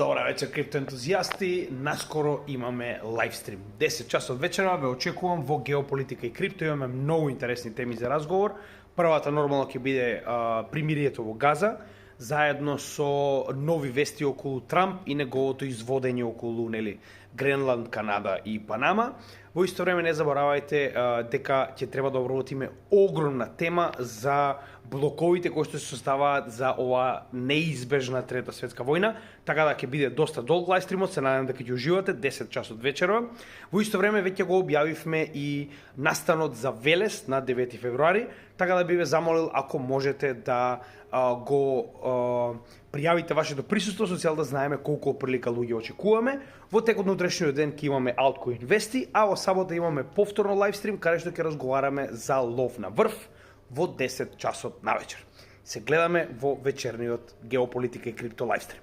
Добра вечер, криптоентузијасти. Наскоро имаме лайвстрим. 10 часот вечера ве очекувам во геополитика и крипто. Имаме многу интересни теми за разговор. Првата нормално ќе биде примирието во Газа, заедно со нови вести околу Трамп и неговото изводење околу Гренланд, Канада и Панама. Во исто време не заборавајте дека ќе треба да обработиме огромна тема за блоковите кои што се составаат за оваа неизбежна трета светска војна, така да ќе биде доста долг лайвстримот, се надевам дека ќе уживате 10 часот вечерва. Во исто време веќе го објавивме и настанот за Велес на 9 февруари, така да би ве замолил ако можете да го пријавите вашето присуство со цел да знаеме колку прилика луѓе очекуваме. Во текот на утрешниот ден ќе имаме Altcoin вести, а во сабота имаме повторно лайвстрим каде што ќе разговараме за лов на врв во 10 часот навечер. Се гледаме во вечерниот геополитика и крипто лайвстрим.